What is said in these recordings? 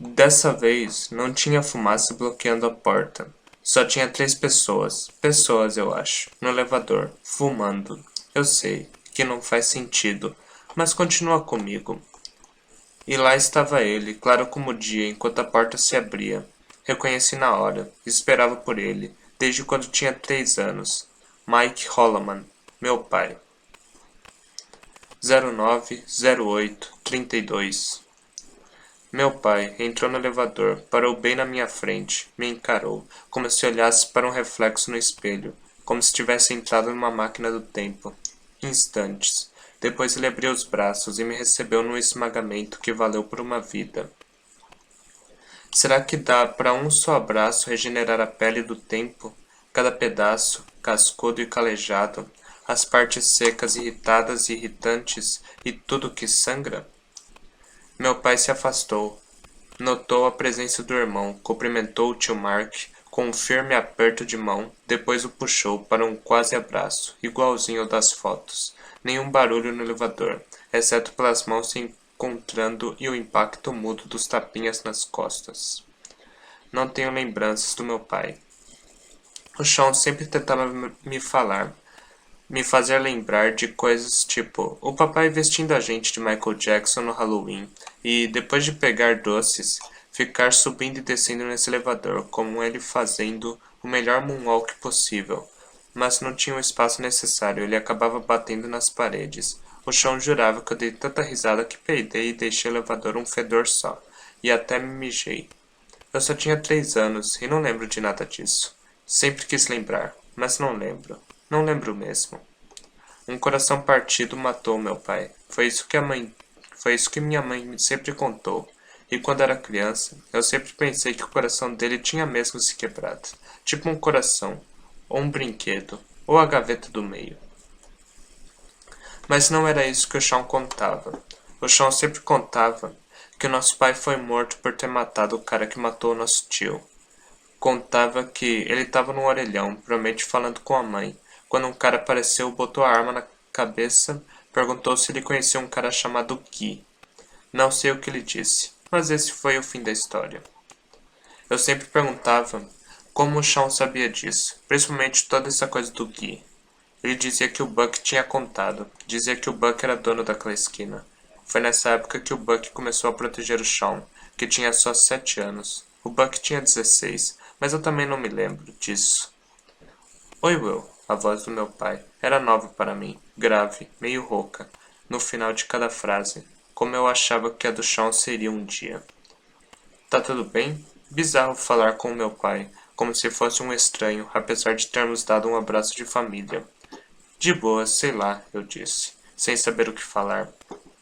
Dessa vez, não tinha fumaça bloqueando a porta. Só tinha 3 pessoas, eu acho, no elevador, fumando. Eu sei que não faz sentido, mas continua comigo. E lá estava ele, claro como o dia, enquanto a porta se abria. Reconheci na hora, esperava por ele, desde quando tinha 3 anos. Mike Holloman, meu pai. 090832. Meu pai entrou no elevador, parou bem na minha frente, me encarou, como se olhasse para um reflexo no espelho, como se tivesse entrado numa máquina do tempo. Instantes. Depois ele abriu os braços e me recebeu num esmagamento que valeu por uma vida. Será que dá para um só abraço regenerar a pele do tempo? Cada pedaço, cascudo e calejado, as partes secas, irritadas e irritantes, e tudo que sangra? Meu pai se afastou. Notou a presença do irmão, cumprimentou o tio Mark com um firme aperto de mão, depois o puxou para um quase abraço, igualzinho ao das fotos. Nenhum barulho no elevador, exceto pelas mãos se encontrando e o impacto mudo dos tapinhas nas costas. Não tenho lembranças do meu pai. O chão sempre tentava me fazer lembrar de coisas tipo o papai vestindo a gente de Michael Jackson no Halloween e, depois de pegar doces, ficar subindo e descendo nesse elevador como ele fazendo o melhor moonwalk possível. Mas não tinha o espaço necessário, ele acabava batendo nas paredes. O chão jurava que eu dei tanta risada que peidei e deixei o elevador um fedor só, e até me mijei. Eu só tinha 3 anos e não lembro de nada disso. Sempre quis lembrar, mas não lembro. Não lembro mesmo. Um coração partido matou meu pai. Foi isso que minha mãe sempre contou. E quando era criança, eu sempre pensei que o coração dele tinha mesmo se quebrado. Tipo um coração, ou um brinquedo, ou a gaveta do meio. Mas não era isso que o chão contava. O chão sempre contava que o nosso pai foi morto por ter matado o cara que matou o nosso tio. Contava que ele estava no orelhão, provavelmente falando com a mãe, quando um cara apareceu, botou a arma na cabeça, perguntou se ele conhecia um cara chamado Guy. Não sei o que ele disse, mas esse foi o fim da história. Eu sempre perguntava como o Shawn sabia disso, principalmente toda essa coisa do Guy. Ele dizia que o Buck tinha contado, dizia que o Buck era dono daquela esquina. Foi nessa época que o Buck começou a proteger o Shawn, que tinha só 7 anos. O Buck tinha 16, mas eu também não me lembro disso. Oi, Will. A voz do meu pai era nova para mim, grave, meio rouca, no final de cada frase, como eu achava que a do Shawn seria um dia. Tá tudo bem? Bizarro falar com o meu pai, como se fosse um estranho, apesar de termos dado um abraço de família. De boa, sei lá, eu disse, sem saber o que falar.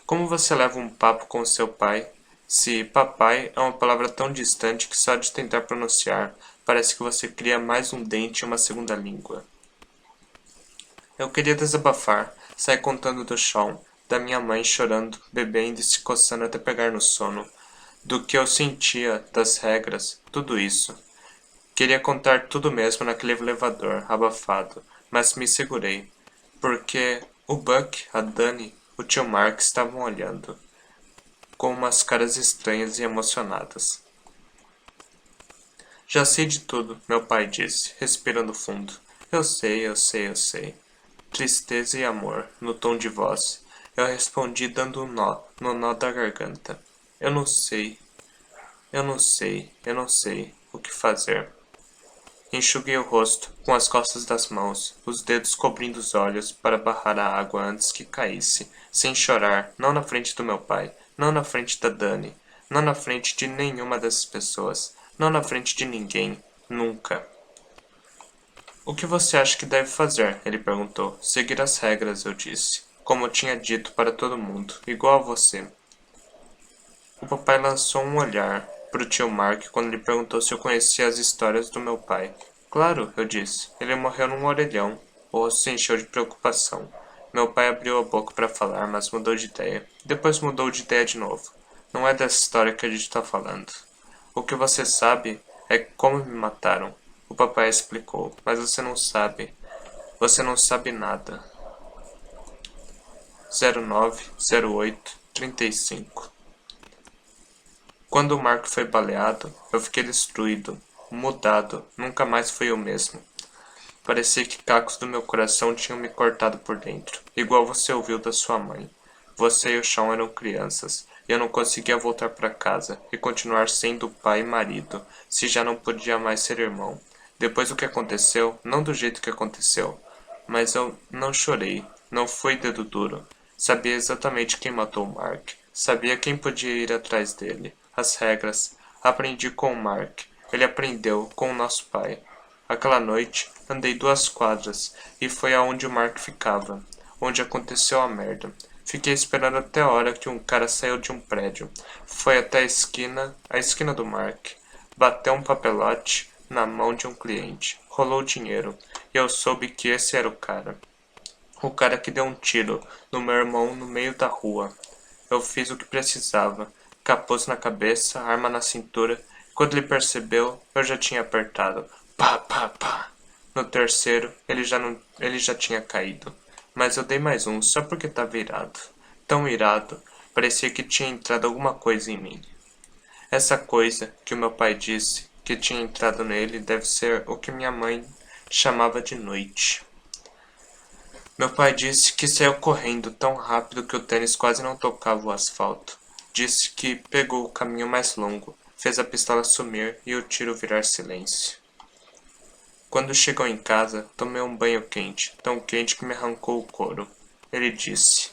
Como você leva um papo com seu pai, se papai é uma palavra tão distante que só de tentar pronunciar, parece que você cria mais um dente e uma segunda língua. Eu queria desabafar, sair contando do chão, da minha mãe chorando, bebendo e se coçando até pegar no sono, do que eu sentia, das regras, tudo isso. Queria contar tudo mesmo naquele elevador, abafado, mas me segurei, porque o Buck, a Dani, o tio Mark estavam olhando, com umas caras estranhas e emocionadas. Já sei de tudo, meu pai disse, respirando fundo. Eu sei, eu sei, eu sei. Tristeza e amor, no tom de voz. Eu respondi dando um nó, no nó da garganta. Eu não sei, eu não sei, eu não sei o que fazer. Enxuguei o rosto com as costas das mãos, os dedos cobrindo os olhos para barrar a água antes que caísse, sem chorar, não na frente do meu pai, não na frente da Dani, não na frente de nenhuma dessas pessoas, não na frente de ninguém, nunca. O que você acha que deve fazer? Ele perguntou. Seguir as regras, eu disse. Como eu tinha dito para todo mundo, igual a você. O papai lançou um olhar para o tio Mark quando lhe perguntou se eu conhecia as histórias do meu pai. Claro, eu disse. Ele morreu num orelhão. O rosto se encheu de preocupação. Meu pai abriu a boca para falar, mas mudou de ideia. Depois mudou de ideia de novo. Não é dessa história que a gente está falando. O que você sabe é como me mataram. O papai explicou, mas você não sabe. Você não sabe nada. 090835. Quando o Mark foi baleado, eu fiquei destruído, mudado, nunca mais fui o mesmo. Parecia que cacos do meu coração tinham me cortado por dentro, igual você ouviu da sua mãe. Você e o chão eram crianças, e eu não conseguia voltar para casa e continuar sendo pai e marido, se já não podia mais ser irmão. Depois do que aconteceu, não do jeito que aconteceu, mas eu não chorei, não fui dedo duro. Sabia exatamente quem matou o Mark, sabia quem podia ir atrás dele, as regras. Aprendi com o Mark, ele aprendeu com o nosso pai. Aquela noite, andei 2 quadras e foi aonde o Mark ficava, onde aconteceu a merda. Fiquei esperando até a hora que um cara saiu de um prédio. Foi até a esquina do Mark. Bateu um papelote na mão de um cliente. Rolou dinheiro. E eu soube que esse era o cara. O cara que deu um tiro no meu irmão no meio da rua. Eu fiz o que precisava. Capuz na cabeça, arma na cintura. Quando ele percebeu, eu já tinha apertado. Pá, pá, pá. No terceiro, ele já tinha caído. Mas eu dei mais um só porque estava irado. Tão irado, parecia que tinha entrado alguma coisa em mim. Essa coisa que o meu pai disse que tinha entrado nele deve ser o que minha mãe chamava de noite. Meu pai disse que saiu correndo tão rápido que o tênis quase não tocava o asfalto. Disse que pegou o caminho mais longo, fez a pistola sumir e o tiro virar silêncio. Quando chegou em casa, tomei um banho quente, tão quente que me arrancou o couro. Ele disse: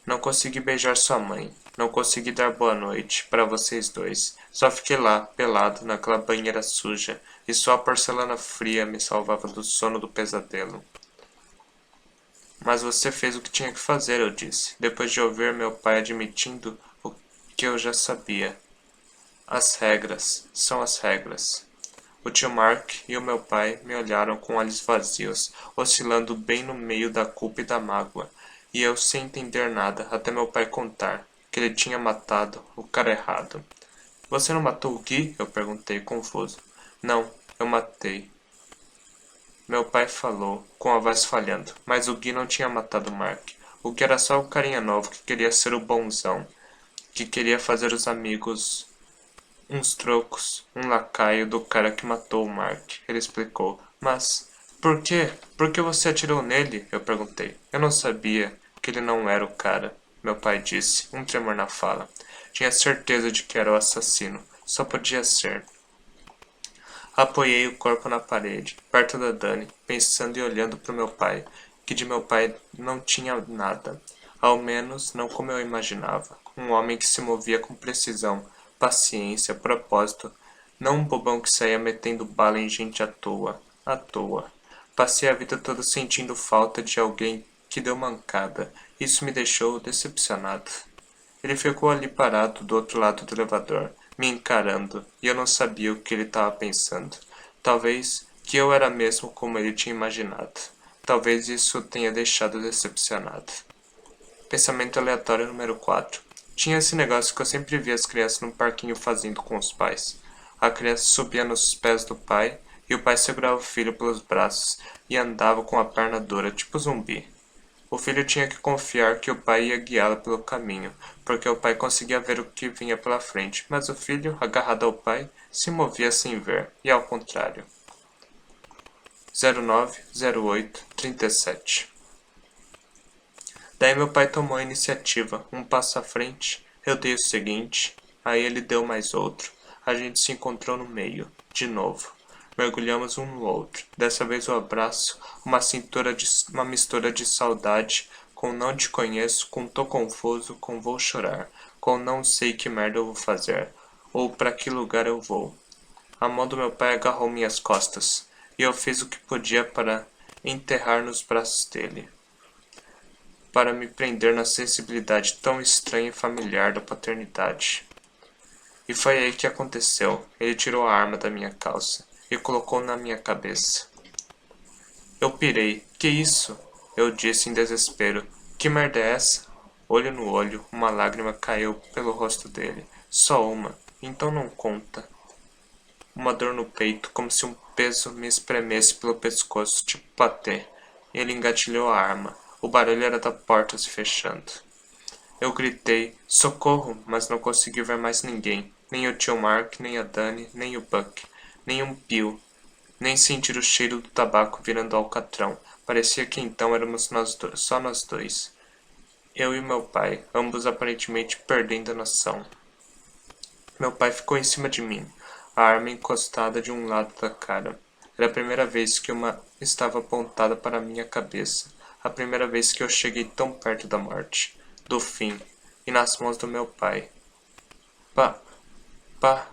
Não consegui beijar sua mãe, não consegui dar boa noite para vocês dois. Só fiquei lá, pelado, naquela banheira suja, e só a porcelana fria me salvava do sono do pesadelo. Mas você fez o que tinha que fazer, eu disse, depois de ouvir meu pai admitindo o que eu já sabia. As regras são as regras. O tio Mark e o meu pai me olharam com olhos vazios, oscilando bem no meio da culpa e da mágoa, e eu sem entender nada até meu pai contar que ele tinha matado o cara errado. Você não matou o Gui? Eu perguntei, confuso. Não, eu matei. Meu pai falou, com a voz falhando, mas o Gui não tinha matado o Mark. O Gui era só o carinha novo que queria ser o bonzão, que queria fazer os amigos uns trocos, um lacaio do cara que matou o Mark. Ele explicou. Mas, por quê? Por que você atirou nele? Eu perguntei. Eu não sabia que ele não era o cara. Meu pai disse, um tremor na fala. Tinha certeza de que era o assassino. Só podia ser. Apoiei o corpo na parede, perto da Dani, pensando e olhando para o meu pai, que de meu pai não tinha nada. Ao menos não como eu imaginava. Um homem que se movia com precisão, paciência, propósito. Não um bobão que saía metendo bala em gente à toa. À toa. Passei a vida toda sentindo falta de alguém que deu mancada. Isso me deixou decepcionado. Ele ficou ali parado do outro lado do elevador, me encarando, e eu não sabia o que ele estava pensando. Talvez que eu era mesmo como ele tinha imaginado. Talvez isso o tenha deixado decepcionado. Pensamento aleatório número 4. Tinha esse negócio que eu sempre via as crianças no parquinho fazendo com os pais. A criança subia nos pés do pai, e o pai segurava o filho pelos braços e andava com a perna dura, tipo zumbi. O filho tinha que confiar que o pai ia guiá-lo pelo caminho, porque o pai conseguia ver o que vinha pela frente, mas o filho, agarrado ao pai, se movia sem ver, e ao contrário. 090837. Daí meu pai tomou a iniciativa, um passo à frente, eu dei o seguinte, aí ele deu mais outro. A gente se encontrou no meio, de novo. Mergulhamos um no outro. Dessa vez o abraço, uma mistura de saudade, com não te conheço, com tô confuso, com vou chorar, com não sei que merda eu vou fazer, ou para que lugar eu vou. A mão do meu pai agarrou minhas costas, e eu fiz o que podia para enterrar nos braços dele, para me prender na sensibilidade tão estranha e familiar da paternidade. E foi aí que aconteceu. Ele tirou a arma da minha calça e colocou na minha cabeça. Eu pirei. Que isso? Eu disse em desespero. Que merda é essa? Olho no olho, uma lágrima caiu pelo rosto dele. Só uma. Então não conta. Uma dor no peito, como se um peso me espremesse pelo pescoço, tipo patê. Ele engatilhou a arma. O barulho era da porta se fechando. Eu gritei, socorro, mas não consegui ver mais ninguém. Nem o tio Mark, nem a Dani, nem o Buck, nem um pio, nem sentir o cheiro do tabaco virando alcatrão. Parecia que então éramos só nós dois. Eu e meu pai, ambos aparentemente perdendo a noção. Meu pai ficou em cima de mim, a arma encostada de um lado da cara. Era a primeira vez que uma estava apontada para a minha cabeça. A primeira vez que eu cheguei tão perto da morte, do fim, e nas mãos do meu pai. Pá, pá,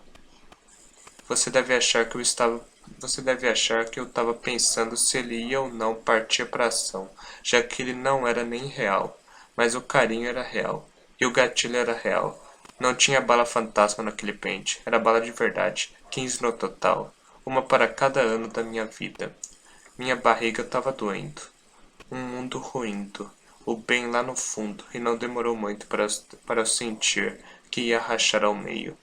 você deve achar que eu estava. Você deve achar que eu estava pensando se ele ia ou não partir para a ação, já que ele não era nem real. Mas o carinho era real. E o gatilho era real. Não tinha bala fantasma naquele pente. Era bala de verdade. 15 no total. Uma para cada ano da minha vida. Minha barriga estava doendo. Um mundo ruindo. O bem lá no fundo. E não demorou muito para eu sentir que ia rachar ao meio.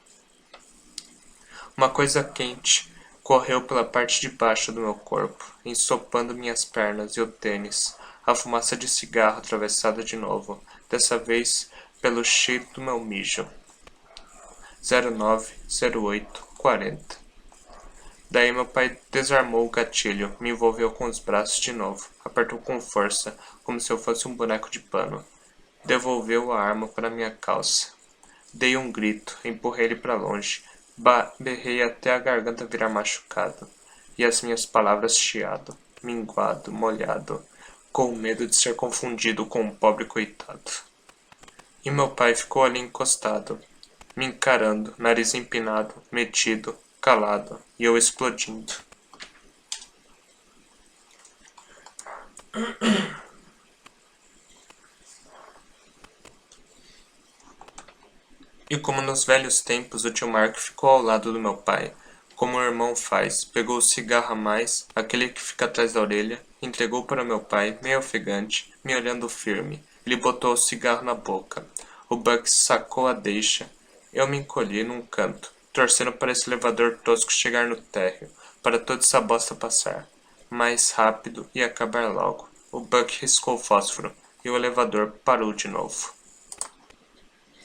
Uma coisa quente correu pela parte de baixo do meu corpo, ensopando minhas pernas e o tênis. A fumaça de cigarro atravessada de novo, dessa vez pelo cheiro do meu mijo. 09, 08, 40. Daí meu pai desarmou o gatilho, me envolveu com os braços de novo, apertou com força, como se eu fosse um boneco de pano. Devolveu a arma para minha calça. Dei um grito, empurrei ele para longe, berrei até a garganta virar machucado, e as minhas palavras chiado, minguado, molhado, com medo de ser confundido com um pobre coitado. E meu pai ficou ali encostado, me encarando, nariz empinado, metido, calado, e eu explodindo. E como nos velhos tempos, o tio Marco ficou ao lado do meu pai, como o irmão faz, pegou o cigarro a mais, aquele que fica atrás da orelha, entregou para meu pai, meio ofegante, me olhando firme. Ele botou o cigarro na boca. O Buck sacou a deixa. Eu me encolhi num canto, torcendo para esse elevador tosco chegar no térreo, para toda essa bosta passar. Mais rápido e acabar logo. O Buck riscou o fósforo, e o elevador parou de novo.